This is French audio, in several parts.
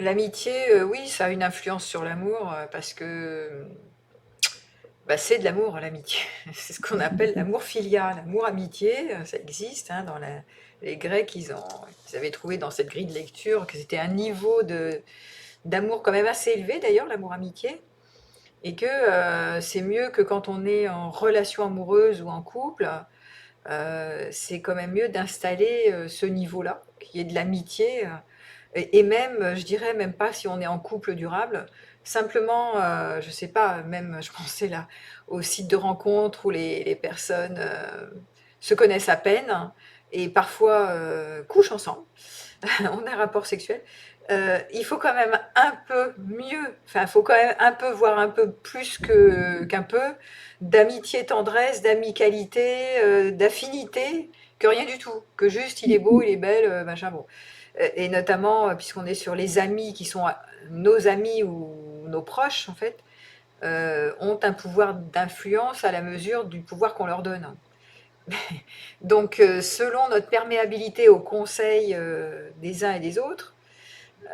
L'amitié, oui, ça a une influence sur l'amour, parce que, bah, c'est de l'amour, l'amitié. C'est ce qu'on appelle l'amour filial. L'amour amitié, ça existe, hein, les Grecs, ils avaient trouvé dans cette grille de lecture que c'était un niveau d'amour quand même assez élevé d'ailleurs, l'amour amitié, et que c'est mieux que quand on est en relation amoureuse ou en couple, c'est quand même mieux d'installer ce niveau-là, qui est de l'amitié. Et même, je dirais même pas si on est en couple durable, simplement, je sais pas, même je pensais là aux sites de rencontres où les personnes se connaissent à peine et parfois couchent ensemble, ont un rapport sexuel. Il faut quand même un peu mieux, enfin, il faut quand même un peu voir un peu plus qu'un peu d'amitié, tendresse, d'amicalité, d'affinité, que rien du tout, que juste il est beau, il est belle, machin, bon. Et notamment, puisqu'on est sur les amis qui sont nos amis ou nos proches, en fait, ont un pouvoir d'influence à la mesure du pouvoir qu'on leur donne. Donc, selon notre perméabilité aux conseils des uns et des autres,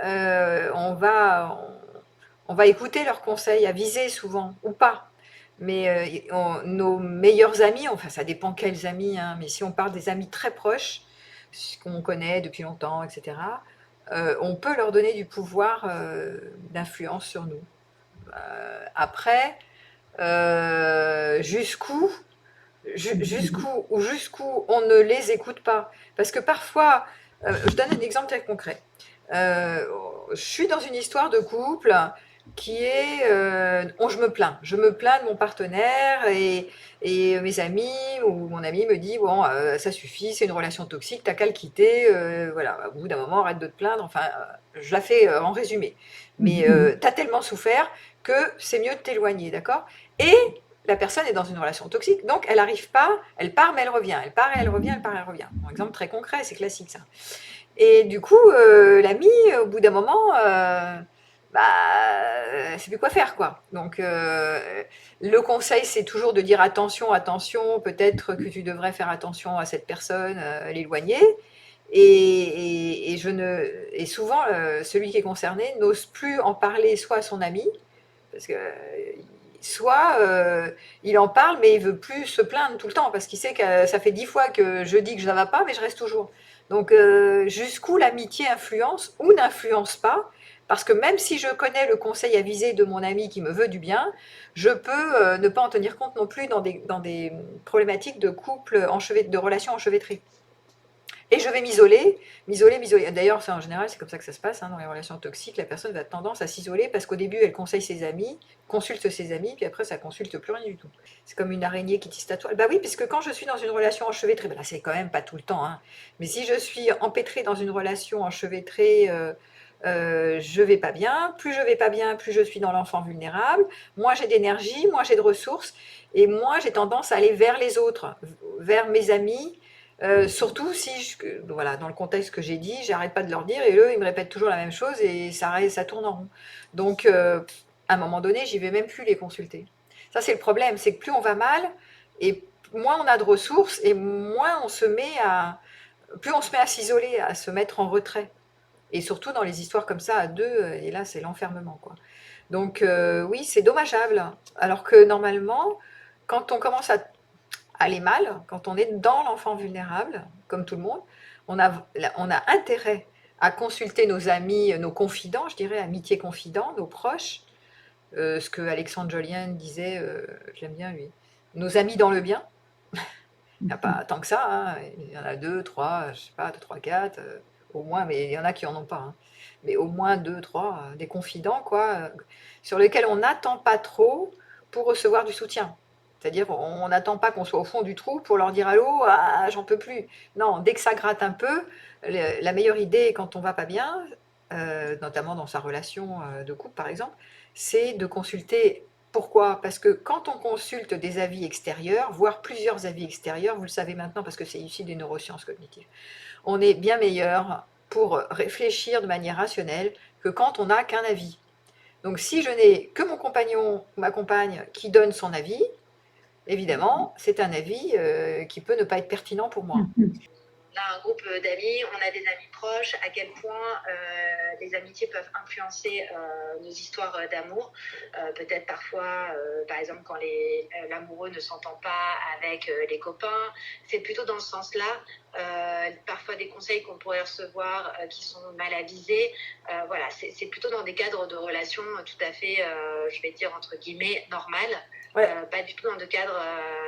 on va écouter leurs conseils avisés souvent, ou pas. Mais nos meilleurs amis, enfin ça dépend quels amis, hein, mais si on parle des amis très proches, qu'on connaît depuis longtemps, etc., on peut leur donner du pouvoir d'influence sur nous. Après, jusqu'où jusqu'où on ne les écoute pas. Parce que parfois, je donne un exemple très concret. Euh, je suis dans une histoire de couple qui est, je me plains. Je me plains de mon partenaire et mes amis ou mon ami me dit bon, ça suffit, c'est une relation toxique, t'as qu'à le quitter. Voilà, au bout d'un moment, arrête de te plaindre. Enfin, je la fais en résumé. Mais t'as tellement souffert que c'est mieux de t'éloigner, d'accord? Et la personne est dans une relation toxique, donc elle n'arrive pas, elle part mais elle revient, elle part et elle revient, elle part et elle revient. Un exemple très concret, c'est classique ça. Et du coup, l'ami, au bout d'un moment, bah, c'est plus quoi faire, quoi. Donc, le conseil, c'est toujours de dire attention, attention, peut-être que tu devrais faire attention à cette personne, l'éloigner. Et souvent, celui qui est concerné n'ose plus en parler soit à son ami, parce que soit il en parle, mais il veut plus se plaindre tout le temps, parce qu'il sait que ça fait 10 fois que je dis que ça va pas, mais je reste toujours. Donc jusqu'où l'amitié influence ou n'influence pas, parce que même si je connais le conseil avisé de mon ami qui me veut du bien, je peux ne pas en tenir compte non plus dans des problématiques de couple, de relations enchevêtrées. Et je vais m'isoler, m'isoler. D'ailleurs, ça, en général, c'est comme ça que ça se passe, hein, dans les relations toxiques. La personne va tendance à s'isoler parce qu'au début, elle conseille ses amis, consulte ses amis, puis après, ça consulte plus rien du tout. C'est comme une araignée qui tisse ta toile. Bah oui, parce que quand je suis dans une relation enchevêtrée, bah là, c'est quand même pas tout le temps, hein, mais si je suis empêtrée dans une relation enchevêtrée, je vais pas bien. Plus je vais pas bien, plus je suis dans l'enfant vulnérable. Moins j'ai d'énergie, moins j'ai de ressources, et moins j'ai tendance à aller vers les autres, vers mes amis, surtout si, voilà, dans le contexte que j'ai dit, j'arrête pas de leur dire et eux, ils me répètent toujours la même chose et ça tourne en rond. Donc, à un moment donné, j'y vais même plus les consulter. Ça, c'est le problème, c'est que plus on va mal et moins on a de ressources et moins on se met à, plus on se met à s'isoler, à se mettre en retrait. Et surtout dans les histoires comme ça à deux, et là, c'est l'enfermement, quoi. Donc, oui, c'est dommageable. Alors que normalement, quand on commence à aller mal, quand on est dans l'enfant vulnérable, comme tout le monde, on a intérêt à consulter nos amis, nos confidents, je dirais, amitié confidents, nos proches, ce que Alexandre Jolien disait, je l'aime bien lui, nos amis dans le bien. Il n'y a pas tant que ça, hein. Il y en a deux, trois, je sais pas, deux, trois, quatre, au moins, mais il y en a qui en ont pas, hein. Mais au moins deux, trois, des confidents, quoi, sur lesquels on n'attend pas trop pour recevoir du soutien. C'est-à-dire, on n'attend pas qu'on soit au fond du trou pour leur dire allô, ah, j'en peux plus. Non, dès que ça gratte un peu, la meilleure idée quand on va pas bien, notamment dans sa relation de couple par exemple, c'est de consulter. Pourquoi? Parce que quand on consulte des avis extérieurs, voire plusieurs avis extérieurs, vous le savez maintenant parce que c'est issu des neurosciences cognitives, on est bien meilleur pour réfléchir de manière rationnelle que quand on n'a qu'un avis. Donc si je n'ai que mon compagnon ou ma compagne qui donne son avis, évidemment, c'est un avis qui peut ne pas être pertinent pour moi. a un groupe d'amis, on a des amis proches, à quel point les amitiés peuvent influencer nos histoires d'amour. Peut-être parfois, par exemple, quand l'amoureux ne s'entend pas avec les copains. C'est plutôt dans ce sens-là. Parfois des conseils qu'on pourrait recevoir qui sont mal avisés. Voilà, c'est plutôt dans des cadres de relations tout à fait, je vais dire, entre guillemets, normales. Ouais, Pas du tout dans des cadres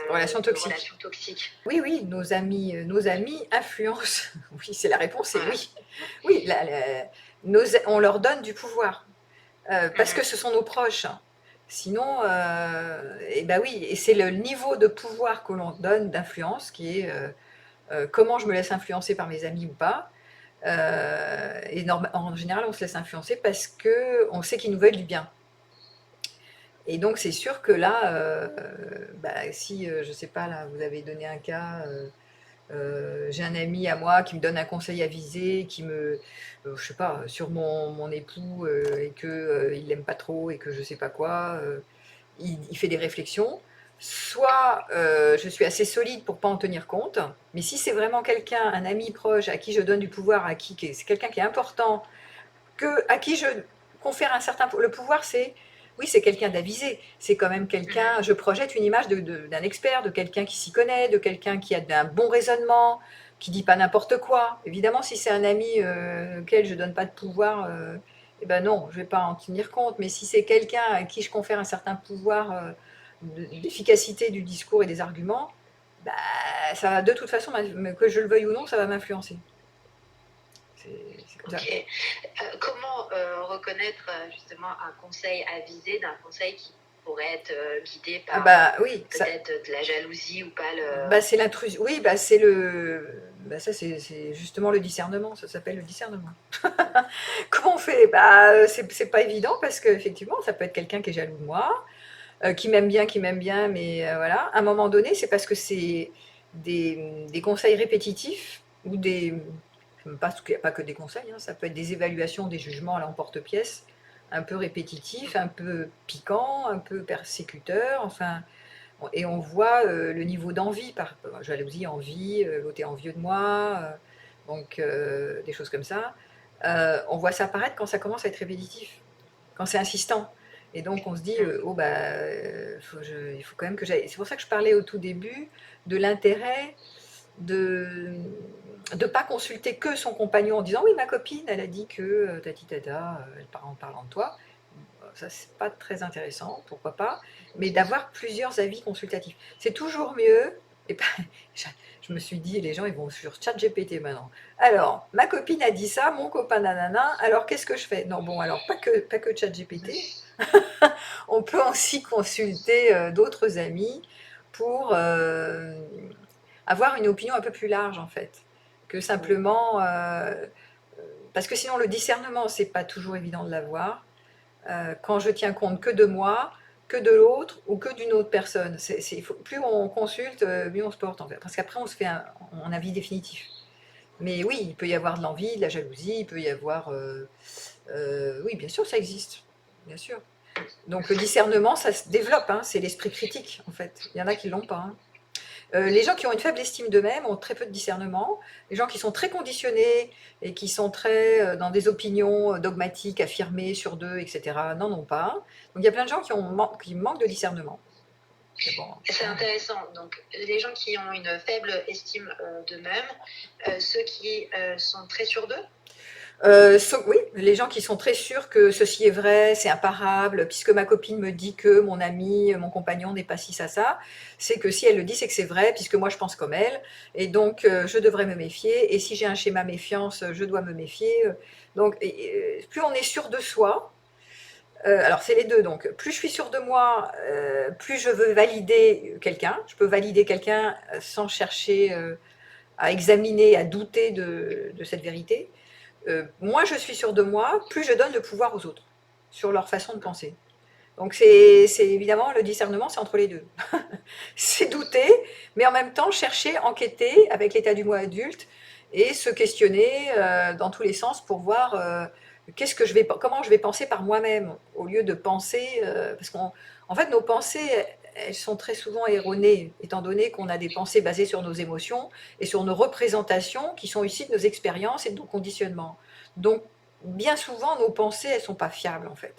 relation de toxique. relations toxiques. Oui, oui, nos amis influencent. Oui, c'est la réponse, c'est Voilà. oui. Oui, on leur donne du pouvoir parce que Mhm. ce sont nos proches. Sinon, et ben oui, et c'est le niveau de pouvoir que l'on donne d'influence qui est comment je me laisse influencer par mes amis ou pas. Et en général, on se laisse influencer parce que on sait qu'ils nous veulent du bien. Et donc, c'est sûr que là, bah, si, je sais pas, là, vous avez donné un cas, j'ai un ami à moi qui me donne un conseil avisé, je sais pas, sur mon époux et que il l'aime pas trop et que je sais pas quoi, il fait des réflexions. Soit je suis assez solide pour pas en tenir compte, mais si c'est vraiment quelqu'un, un ami proche à qui je donne du pouvoir, c'est quelqu'un qui est important, à qui je confère un certain le pouvoir, c'est oui, c'est quelqu'un d'avisé. C'est quand même quelqu'un. Mhm. Je projette une image d'un expert, de quelqu'un qui s'y connaît, de quelqu'un qui a un bon raisonnement, qui dit pas n'importe quoi. Évidemment, si c'est un ami auquel je donne pas de pouvoir, eh ben non, je vais pas en tenir compte. Mais si c'est quelqu'un à qui je confère un certain pouvoir d'efficacité du discours et des arguments, bah, ça va de toute façon, que je le veuille ou non, ça va m'influencer. C'est comme ça. Ok. Comment reconnaître justement un conseil avisé d'un conseil qui pourrait être guidé Ah par bah oui, ça, peut-être de la jalousie ou pas bah, c'est l'intrusion. Oui, bah, ça, c'est justement le discernement. Ça s'appelle le discernement. Comment on fait? Bah, c'est pas évident parce qu'effectivement, ça peut être quelqu'un qui est jaloux de moi, qui m'aime bien, mais voilà. À un moment donné, c'est parce que c'est des conseils répétitifs ou parce qu'il n'y a pas que des conseils, hein, ça peut être des évaluations, des jugements à l'emporte-pièce, un peu répétitifs, un peu piquants, un peu persécuteurs, enfin. Et on voit le niveau d'envie, par jalousie, envie, l'autre est envieux de moi, donc des choses comme ça. On voit ça apparaître quand ça commence à être répétitif, quand c'est insistant. Et donc on se dit, oh bah, il faut quand même que j'aille. C'est pour ça que je parlais au tout début de l'intérêt de ne pas consulter que son compagnon en disant oui, ma copine, elle a dit que tati tata, elle parle en parlant de toi. Ça, c'est pas très intéressant, pourquoi pas, mais d'avoir plusieurs avis consultatifs. C'est toujours mieux. Et ben, je me suis dit, les gens, ils vont sur ChatGPT maintenant. Alors, ma copine a dit ça, mon copain nanana, alors qu'est-ce que je fais? Non, bon, alors pas que ChatGPT, on peut aussi consulter d'autres amis pour avoir une opinion un peu plus large, en fait, que simplement. Parce que sinon, le discernement, c'est pas toujours évident de l'avoir quand je tiens compte que de moi, que de l'autre ou que d'une autre personne. Plus on consulte, mieux on se porte en fait. Parce qu'après, on se fait un avis définitif. Mais oui, il peut y avoir de l'envie, de la jalousie, il peut y avoir... oui, bien sûr, ça existe. Bien sûr. Donc le discernement, ça se développe, hein, c'est l'esprit critique en fait. Il y en a qui l'ont pas. Hein. Les gens qui ont une faible estime d'eux-mêmes ont très peu de discernement. Les gens qui sont très conditionnés et qui sont très dans des opinions dogmatiques, affirmées sur d'eux, etc., n'en ont pas. Donc il y a plein de gens qui manquent de discernement. Bon, C'est intéressant. Donc, les gens qui ont une faible estime d'eux-mêmes, ceux qui sont très sûrs d'eux. Oui, les gens qui sont très sûrs que ceci est vrai, c'est imparable, puisque ma copine me dit que mon ami, mon compagnon n'est pas ci, ça, c'est que si elle le dit, c'est que c'est vrai, puisque moi je pense comme elle, et donc je devrais me méfier, et si j'ai un schéma méfiance, je dois me méfier. Donc, plus on est sûr de soi, alors c'est les deux, donc plus je suis sûr de moi, plus je veux valider quelqu'un, je peux valider quelqu'un sans chercher à examiner, à douter de cette vérité. Moins je suis sûre de moi, plus je donne le pouvoir aux autres sur leur façon de penser. Donc c'est évidemment le discernement, c'est entre les deux. C'est douter, mais en même temps chercher, enquêter avec l'état du moi adulte et se questionner dans tous les sens pour voir comment je vais penser par moi-même au lieu de penser parce qu'en fait nos pensées elles sont très souvent erronées, étant donné qu'on a des pensées basées sur nos émotions et sur nos représentations qui sont issues de nos expériences et de nos conditionnements. Donc, bien souvent, nos pensées, elles ne sont pas fiables, en fait.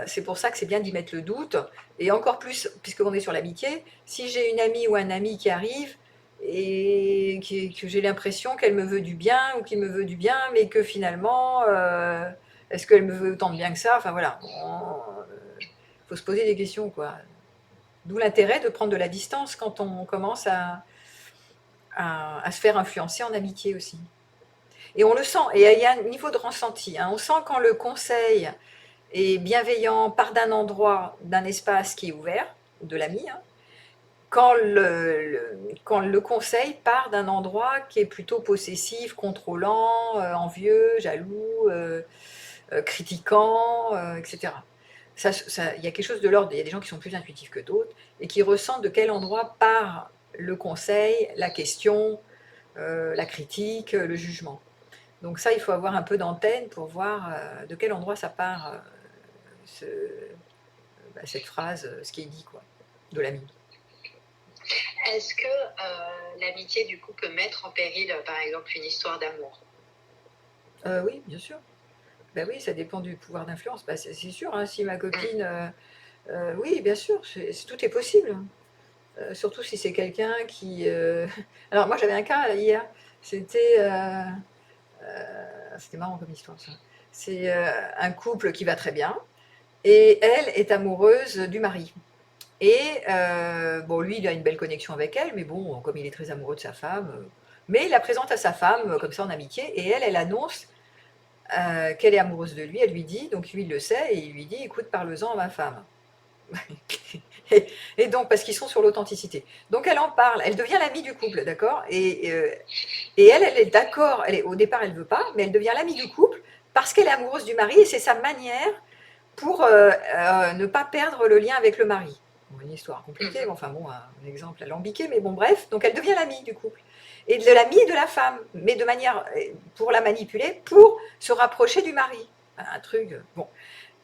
C'est pour ça que c'est bien d'y mettre le doute. Et encore plus, puisqu'on est sur l'amitié, si j'ai une amie ou un ami qui arrive et que j'ai l'impression qu'elle me veut du bien ou qu'il me veut du bien, mais que finalement, est-ce qu'elle me veut autant de bien que ça? Enfin voilà, faut se poser des questions, quoi. D'où l'intérêt de prendre de la distance quand on commence à se faire influencer en amitié aussi. Et on le sent, et il y a un niveau de ressenti. Hein. On sent quand le conseil est bienveillant, part d'un endroit, d'un espace qui est ouvert, de l'ami, hein, quand le conseil part d'un endroit qui est plutôt possessif, contrôlant, envieux, jaloux, critiquant, etc. Il y a quelque chose de l'ordre, il y a des gens qui sont plus intuitifs que d'autres et qui ressentent de quel endroit part le conseil, la question, la critique, le jugement. Donc ça, il faut avoir un peu d'antenne pour voir de quel endroit ça part ce, cette phrase, ce qui est dit, quoi, de l'ami. Est-ce que l'amitié, du coup, peut mettre en péril, par exemple, une histoire d'amour? Oui, bien sûr. Ben oui, ça dépend du pouvoir d'influence. Ben c'est sûr, hein, si ma copine... oui, bien sûr, tout est possible. Surtout si c'est quelqu'un qui... Alors moi j'avais un cas hier, c'était c'était marrant comme histoire ça. C'est un couple qui va très bien et elle est amoureuse du mari. Et bon, lui, il a une belle connexion avec elle, mais bon, comme il est très amoureux de sa femme, mais il la présente à sa femme comme ça en amitié, et elle annonce qu'elle est amoureuse de lui, elle lui dit, donc lui il le sait, et il lui dit, écoute, parle-en à ma femme. Et donc, parce qu'ils sont sur l'authenticité. Donc elle en parle, elle devient l'amie du couple, d'accord, et elle est d'accord, au départ elle ne veut pas, mais elle devient l'amie du couple parce qu'elle est amoureuse du mari, et c'est sa manière pour ne pas perdre le lien avec le mari. Bon, une histoire compliquée, enfin bon, un exemple alambiqué, mais bon, bref, donc elle devient l'amie du couple. Et de l'amie de la femme, mais de manière, pour la manipuler, pour se rapprocher du mari. Un truc, bon.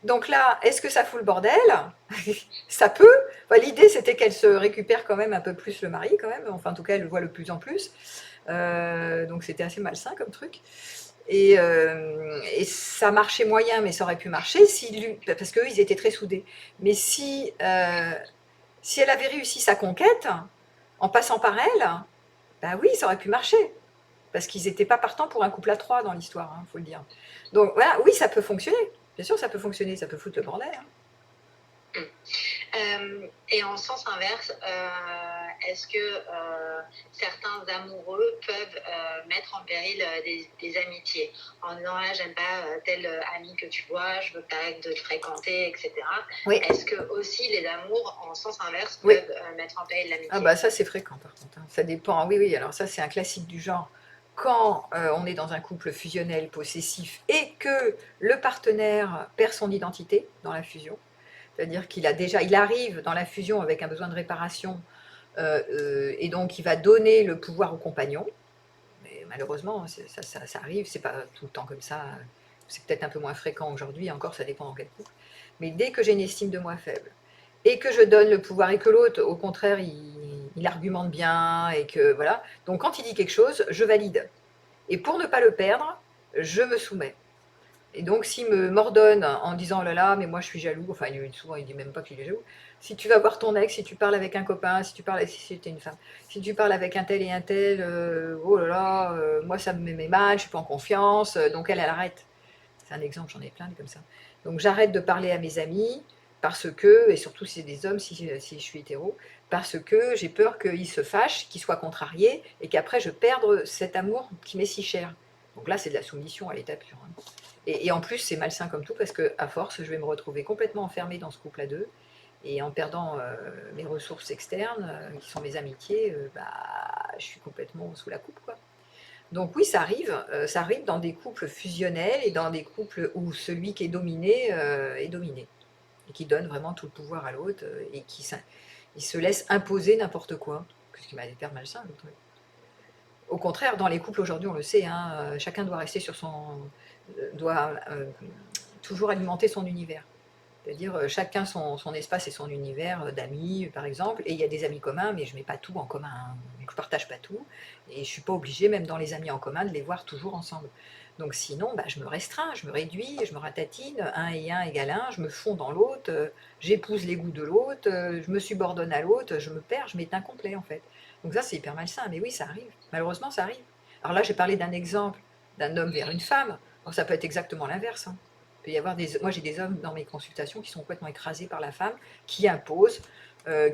Donc là, est-ce que ça fout le bordel? Ça peut. Enfin, l'idée, c'était qu'elle se récupère quand même un peu plus le mari, quand même. Enfin, en tout cas, elle le voit de plus en plus. Donc c'était assez malsain comme truc. Et ça marchait moyen, mais ça aurait pu marcher si parce qu'eux, ils étaient très soudés. Mais si elle avait réussi sa conquête en passant par elle, bah oui, ça aurait pu marcher. Parce qu'ils n'étaient pas partants pour un couple à trois dans l'histoire, hein, faut le dire. Donc voilà, oui, ça peut fonctionner. Bien sûr, ça peut fonctionner, ça peut foutre le bordel. Hein. Et en sens inverse, est-ce que certains amoureux peuvent mettre en péril des amitiés en disant ah, j'aime pas tel ami que tu vois, je veux que tu arrêtes de te fréquenter, etc. Oui. Est-ce que aussi les amours en sens inverse peuvent mettre en péril l'amitié? Ah bah ça c'est fréquent par contre, hein. Ça dépend. Oui, oui, alors ça c'est un classique du genre. Quand on est dans un couple fusionnel possessif et que le partenaire perd son identité dans la fusion, c'est-à-dire il arrive dans la fusion avec un besoin de réparation et donc il va donner le pouvoir au compagnon. Mais malheureusement, ça arrive, c'est pas tout le temps comme ça. C'est peut-être un peu moins fréquent aujourd'hui, encore ça dépend dans quel couple. Mais dès que j'ai une estime de moi faible et que je donne le pouvoir et que l'autre, au contraire, il argumente bien et que voilà. Donc quand il dit quelque chose, je valide. Et pour ne pas le perdre, je me soumets. Et donc, s'il me m'ordonne en disant oh là là, mais moi je suis jaloux, enfin, souvent il dit même pas qu'il est jaloux. Si tu vas voir ton ex, si tu parles avec un copain, si tu parles, si c'était une femme, si tu parles avec un tel et un tel, oh là là, moi ça me met mal, je suis pas en confiance, donc elle arrête. C'est un exemple, j'en ai plein comme ça. Donc j'arrête de parler à mes amis parce que, et surtout si c'est des hommes, si je suis hétéro, parce que j'ai peur qu'ils se fâchent, qu'ils soient contrariés et qu'après je perde cet amour qui m'est si cher. Donc là, c'est de la soumission à l'état pur. Hein. Et en plus, c'est malsain comme tout parce qu'à force, je vais me retrouver complètement enfermée dans ce couple à deux. Et en perdant mes ressources externes, qui sont mes amitiés, je suis complètement sous la coupe, quoi. Donc oui, ça arrive dans des couples fusionnels et dans des couples où celui qui est dominé est dominé. Et qui donne vraiment tout le pouvoir à l'autre et il se laisse imposer n'importe quoi. Ce qui m'a hyper malsain, l'autre. Au contraire, dans les couples aujourd'hui, on le sait, hein, chacun doit rester sur son... doit toujours alimenter son univers. C'est-à-dire chacun son espace et son univers d'amis, par exemple, et il y a des amis communs, mais je ne mets pas tout en commun, hein. Je ne partage pas tout, et je ne suis pas obligée, même dans les amis en commun, de les voir toujours ensemble. Donc sinon, bah, je me restreins, je me réduis, je me ratatine, un et un égale un, je me fonds dans l'autre, j'épouse les goûts de l'autre, je me subordonne à l'autre, je me perds, je m'éteins complet en fait. Donc ça, c'est hyper malsain, mais oui, ça arrive, malheureusement, ça arrive. Alors là, j'ai parlé d'un exemple d'un homme vers une femme, alors, ça peut être exactement l'inverse, hein. Il peut y avoir moi, j'ai des hommes dans mes consultations qui sont complètement écrasés par la femme, qui impose,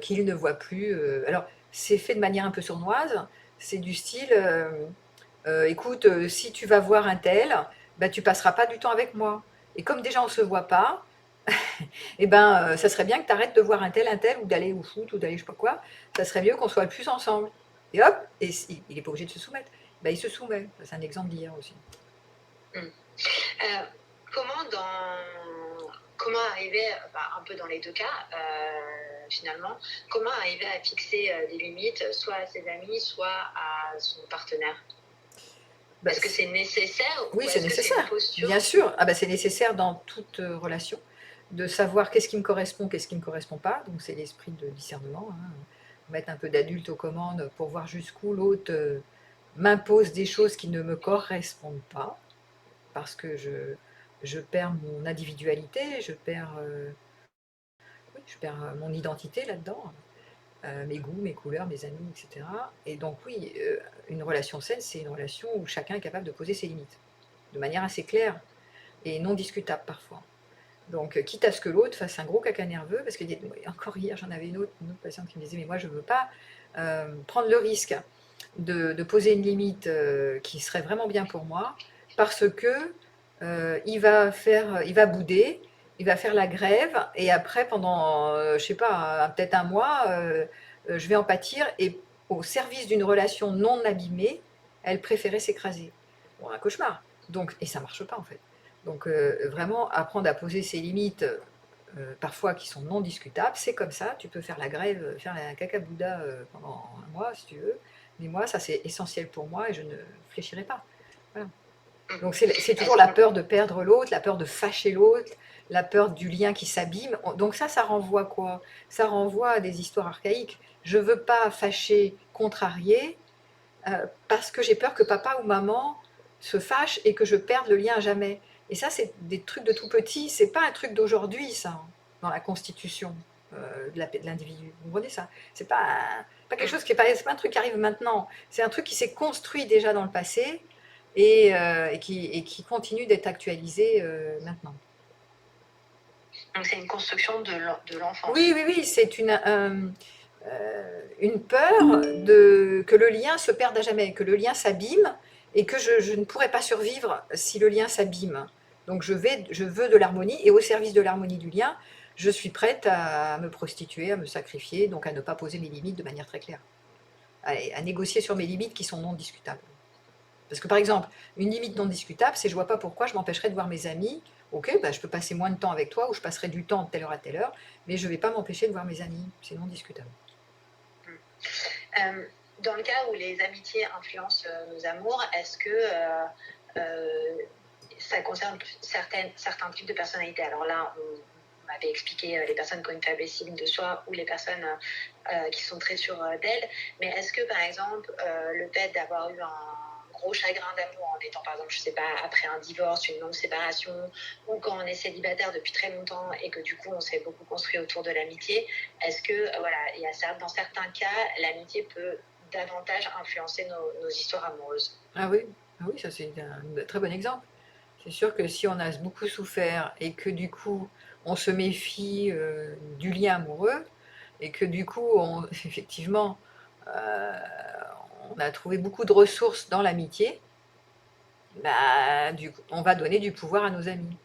qu'ils ne voient plus. Alors, c'est fait de manière un peu sournoise. C'est du style, écoute, si tu vas voir un tel, bah, tu passeras pas du temps avec moi. Et comme déjà on se voit pas, eh ben, ça serait bien que tu arrêtes de voir un tel, ou d'aller au foot, ou d'aller je sais pas quoi. Ça serait mieux qu'on soit plus ensemble. Et hop, et il n'est pas obligé de se soumettre. Ben, il se soumet. C'est un exemple d'hier aussi. Euh, comment arriver, un peu dans les deux cas, finalement, comment arriver à fixer des limites, soit à ses amis, soit à son partenaire? Est-ce que c'est nécessaire? Oui, ou c'est est-ce que nécessaire. une posture... Bien sûr. Ah ben, c'est nécessaire dans toute relation de savoir qu'est-ce qui me correspond, qu'est-ce qui ne me correspond pas. Donc c'est l'esprit de discernement, hein. Mettre un peu d'adulte aux commandes pour voir jusqu'où l'autre m'impose des choses qui ne me correspondent pas, parce que je perds mon individualité, je perds mon identité là-dedans, mes goûts, mes couleurs, mes amis, etc. Et donc oui, une relation saine, c'est une relation où chacun est capable de poser ses limites, de manière assez claire et non discutable parfois. Donc, quitte à ce que l'autre fasse un gros caca nerveux, parce que encore hier, j'en avais une autre patiente qui me disait, mais moi, je ne veux pas prendre le risque de poser une limite qui serait vraiment bien pour moi, parce que il va bouder, il va faire la grève, et après, pendant, je sais pas, peut-être un mois, je vais en pâtir, et au service d'une relation non abîmée, elle préférait s'écraser. Bon, un cauchemar. Donc, et ça marche pas, en fait. Donc, vraiment, apprendre à poser ses limites, parfois qui sont non discutables, c'est comme ça. Tu peux faire la grève, faire la caca-bouddha pendant un mois, si tu veux. Mais moi, ça, c'est essentiel pour moi, et je ne fléchirai pas. Voilà. Donc, c'est toujours la peur de perdre l'autre, la peur de fâcher l'autre, la peur du lien qui s'abîme. Donc ça renvoie quoi? Ça renvoie à des histoires archaïques. Je ne veux pas fâcher, contrarier, parce que j'ai peur que papa ou maman se fâche et que je perde le lien à jamais. Et ça, c'est des trucs de tout petit, c'est pas un truc d'aujourd'hui, ça, hein, dans la constitution de l'individu. Vous comprenez ça? C'est pas quelque chose qui c'est pas un truc qui arrive maintenant, c'est un truc qui s'est construit déjà dans le passé, et qui continue d'être actualisé maintenant. Donc c'est une construction de l'enfance. Oui, oui, oui, c'est une peur que le lien se perde à jamais, que le lien s'abîme, et que je ne pourrai pas survivre si le lien s'abîme. Donc je veux de l'harmonie, et au service de l'harmonie du lien, je suis prête à me prostituer, à me sacrifier, donc à ne pas poser mes limites de manière très claire, à négocier sur mes limites qui sont non discutables. Parce que par exemple, une limite non discutable, c'est je vois pas pourquoi je m'empêcherais de voir mes amis. Ok, bah, je peux passer moins de temps avec toi, ou je passerai du temps de telle heure à telle heure, mais je ne vais pas m'empêcher de voir mes amis. C'est non discutable. Dans le cas où les amitiés influencent nos amours, est-ce que ça concerne certains types de personnalités? Alors là, on m'avait expliqué les personnes qui ont une faible estime de soi, ou les personnes qui sont très sûres d'elles. Mais est-ce que, par exemple, le fait d'avoir eu un gros chagrin d'amour en étant, par exemple, je sais pas, après un divorce, une longue séparation, ou quand on est célibataire depuis très longtemps et que du coup on s'est beaucoup construit autour de l'amitié, est-ce que, voilà, dans certains cas, l'amitié peut davantage influencer nos histoires amoureuses? Ah oui, ça c'est un très bon exemple. C'est sûr que si on a beaucoup souffert, et que du coup on se méfie du lien amoureux, et que du coup effectivement euh, on a trouvé beaucoup de ressources dans l'amitié, bah, du coup, on va donner du pouvoir à nos amis.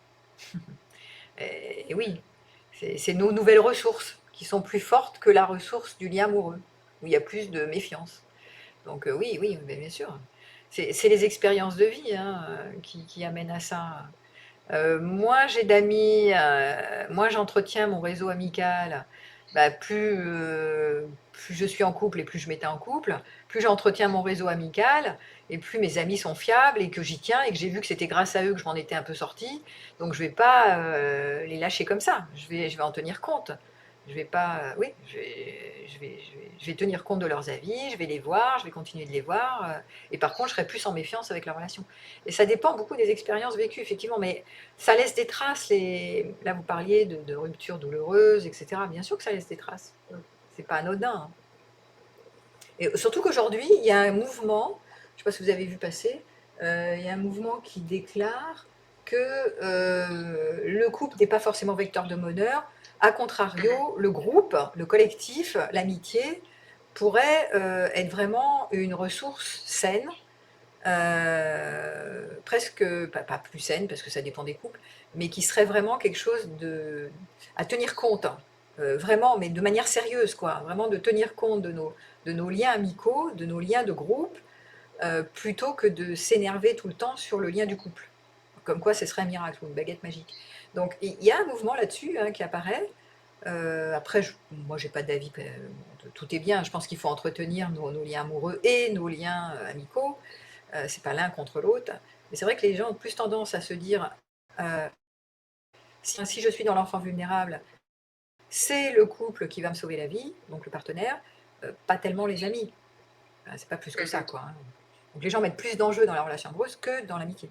Et oui, c'est nos nouvelles ressources qui sont plus fortes que la ressource du lien amoureux, où il y a plus de méfiance. Donc oui, oui, bien sûr. C'est les expériences de vie, hein, qui amènent à ça. Moi, j'ai d'amis, moi j'entretiens mon réseau amical bah, plus je suis en couple et plus je m'étais en couple, plus j'entretiens mon réseau amical et plus mes amis sont fiables et que j'y tiens et que j'ai vu que c'était grâce à eux que je m'en étais un peu sortie. Donc je vais pas les lâcher comme ça. Je vais en tenir compte. Je vais pas, oui, je vais tenir compte de leurs avis, je vais les voir, je vais continuer de les voir. Et par contre, je serai plus en méfiance avec leur relation. Et ça dépend beaucoup des expériences vécues, effectivement. Mais ça laisse des traces. Là, vous parliez de ruptures douloureuses, etc. Bien sûr que ça laisse des traces. C'est pas anodin, hein. Et surtout qu'aujourd'hui, il y a un mouvement, je ne sais pas si vous avez vu passer, il y a un mouvement qui déclare que le couple n'est pas forcément vecteur de bonheur. A contrario, le groupe, le collectif, l'amitié pourrait être vraiment une ressource saine, presque, pas plus saine, parce que ça dépend des couples, mais qui serait vraiment quelque chose à tenir compte, vraiment, mais de manière sérieuse, quoi. Vraiment de tenir compte de nos liens amicaux, de nos liens de groupe, plutôt que de s'énerver tout le temps sur le lien du couple. Comme quoi, ce serait un miracle ou une baguette magique. Donc, il y a un mouvement là-dessus, hein, qui apparaît. Après, moi, j'ai pas d'avis. Tout est bien. Je pense qu'il faut entretenir nos liens amoureux et nos liens amicaux. C'est pas l'un contre l'autre. Mais c'est vrai que les gens ont plus tendance à se dire, euh, si je suis dans l'enfant vulnérable, c'est le couple qui va me sauver la vie, donc le partenaire, pas tellement les amis. C'est pas plus que ça, quoi, hein. Donc les gens mettent plus d'enjeux dans la relation amoureuse que dans l'amitié.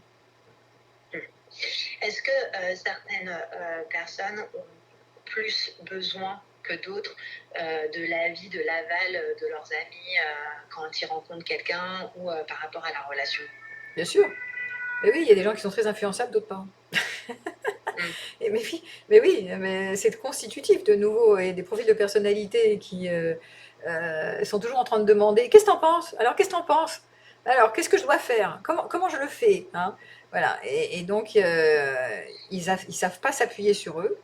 Est-ce que certaines personnes ont plus besoin que d'autres de l'avis, de l'aval de leurs amis quand ils rencontrent quelqu'un ou par rapport à la relation? Bien sûr. Mais oui, il y a des gens qui sont très influençables, d'autres pas. Mais oui, mais c'est constitutif de nouveau, et des profils de personnalité qui sont toujours en train de demander qu'est-ce que t'en penses? Alors qu'est-ce que t'en penses? Alors qu'est-ce que je dois faire? Comment je le fais, hein? Voilà. Et donc ils savent pas s'appuyer sur eux.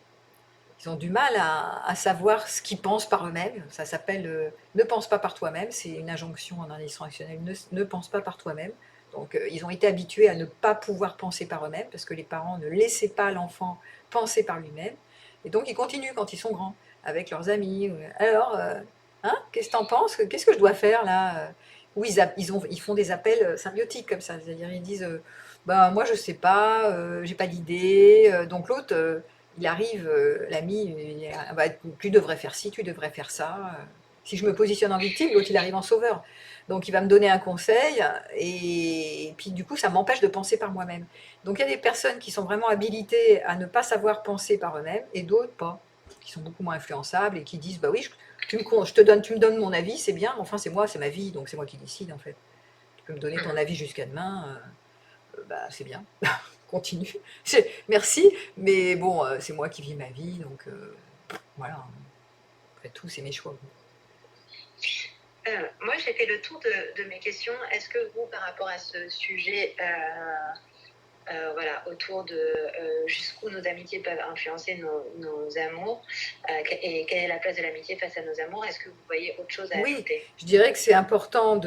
Ils ont du mal à savoir ce qu'ils pensent par eux-mêmes. Ça s'appelle ne pense pas par toi-même. C'est une injonction en analyse transactionnelle. Ne pense pas par toi-même. Donc, ils ont été habitués à ne pas pouvoir penser par eux-mêmes parce que les parents ne laissaient pas l'enfant penser par lui-même. Et donc, ils continuent quand ils sont grands avec leurs amis. Alors, hein, qu'est-ce que tu en penses? Qu'est-ce que je dois faire là? Ou ils font des appels symbiotiques comme ça. C'est-à-dire, ils disent ben, moi, je sais pas, j'ai pas d'idée. Donc, l'autre, il arrive, l'ami, bah, tu devrais faire ci, tu devrais faire ça. Si je me positionne en victime, l'autre, il arrive en sauveur. Donc, il va me donner un conseil et puis, du coup, ça m'empêche de penser par moi-même. Donc, il y a des personnes qui sont vraiment habilitées à ne pas savoir penser par eux-mêmes et d'autres pas, qui sont beaucoup moins influençables et qui disent, bah oui, tu me donnes mon avis, c'est bien, mais enfin, c'est moi, c'est ma vie, donc c'est moi qui décide, en fait. Tu peux me donner ton avis jusqu'à demain, bah, c'est bien. Continue. Merci, mais bon, c'est moi qui vis ma vie, donc voilà. Après tout, c'est mes choix. Moi, j'ai fait le tour de mes questions. Est-ce que vous, par rapport à ce sujet, voilà, autour de jusqu'où nos amitiés peuvent influencer nos amours et quelle est la place de l'amitié face à nos amours, est-ce que vous voyez autre chose à ajouter? Je dirais que c'est important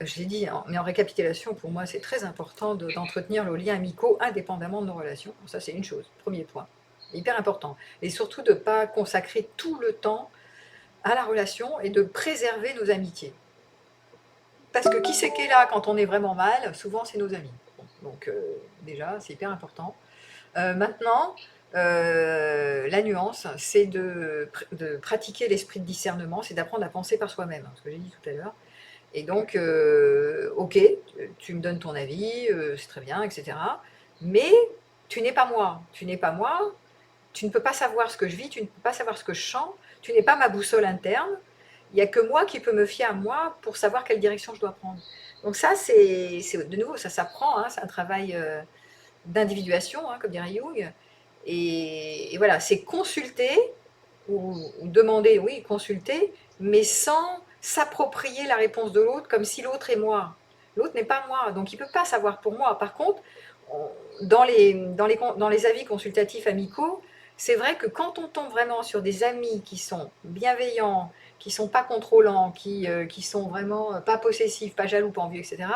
je l'ai dit, mais en récapitulation, pour moi, c'est très important d'entretenir nos liens amicaux indépendamment de nos relations. Ça, c'est une chose, premier point. Hyper important. Et surtout de ne pas consacrer tout le temps à la relation et de préserver nos amitiés. Parce que qui c'est qui est là quand on est vraiment mal? Souvent, c'est nos amis. Donc, déjà, c'est hyper important. Maintenant, la nuance, c'est de pratiquer l'esprit de discernement, c'est d'apprendre à penser par soi-même, ce que j'ai dit tout à l'heure. Et donc, ok, tu me donnes ton avis, c'est très bien, etc. Mais tu n'es pas moi. Tu n'es pas moi. Tu ne peux pas savoir ce que je vis, tu ne peux pas savoir ce que je sens. Tu n'es pas ma boussole interne. Il n'y a que moi qui peux me fier à moi pour savoir quelle direction je dois prendre. Donc ça, c'est de nouveau, ça s'apprend, hein, c'est un travail d'individuation, hein, comme dirait Jung. Et voilà, c'est consulter ou demander, oui, consulter, mais sans s'approprier la réponse de l'autre comme si l'autre est moi. L'autre n'est pas moi, donc il ne peut pas savoir pour moi. Par contre, dans les avis consultatifs amicaux, c'est vrai que quand on tombe vraiment sur des amis qui sont bienveillants, qui ne sont pas contrôlants, qui sont vraiment pas possessifs, pas jaloux, pas envieux, etc.,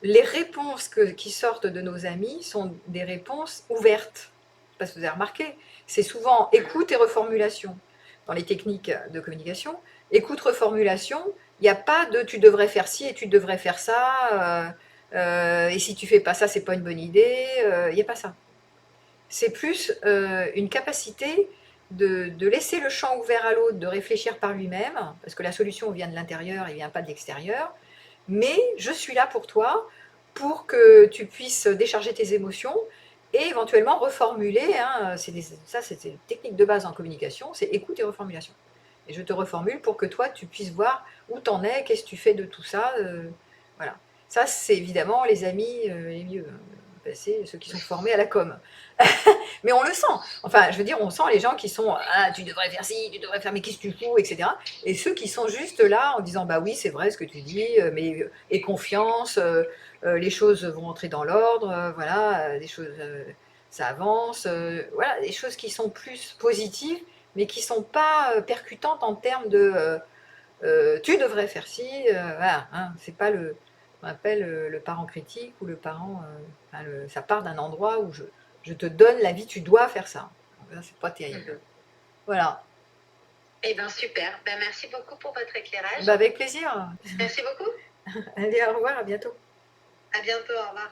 les réponses qui sortent de nos amis sont des réponses ouvertes. Je ne sais pas si vous avez remarqué. C'est souvent écoute et reformulation. dans les techniques de communication, écoute reformulation, il n'y a pas de tu devrais faire ci et tu devrais faire ça, et si tu fais pas ça, c'est pas une bonne idée, il n'y a pas ça. C'est plus une capacité de laisser le champ ouvert à l'autre, de réfléchir par lui-même, parce que la solution vient de l'intérieur et vient pas de l'extérieur, mais je suis là pour toi, pour que tu puisses décharger tes émotions et éventuellement reformuler, hein, ça c'est une technique de base en communication, c'est écoute et reformulation. Et je te reformule pour que toi tu puisses voir où t'en es, qu'est-ce que tu fais de tout ça, voilà. Ça c'est évidemment les amis les mieux, c'est ceux qui sont formés à la com. Mais on le sent. Enfin, je veux dire, on sent les gens qui sont ah, tu devrais faire ci, tu devrais faire, mais qu'est-ce que tu fous, etc. Et ceux qui sont juste là en disant bah oui, c'est vrai ce que tu dis, mais aie confiance, les choses vont entrer dans l'ordre, voilà, des choses, ça avance, voilà, des choses qui sont plus positives, mais qui sont pas percutantes en termes de tu devrais faire ci, voilà, hein, c'est pas le on appelle le parent critique ou le parent, enfin, ça part d'un endroit où je te donne l'avis, tu dois faire ça. C'est pas terrible. Voilà. Eh bien, super. Ben, merci beaucoup pour votre éclairage. Bah, avec plaisir. Merci beaucoup. Allez, au revoir, à bientôt. À bientôt. Au revoir.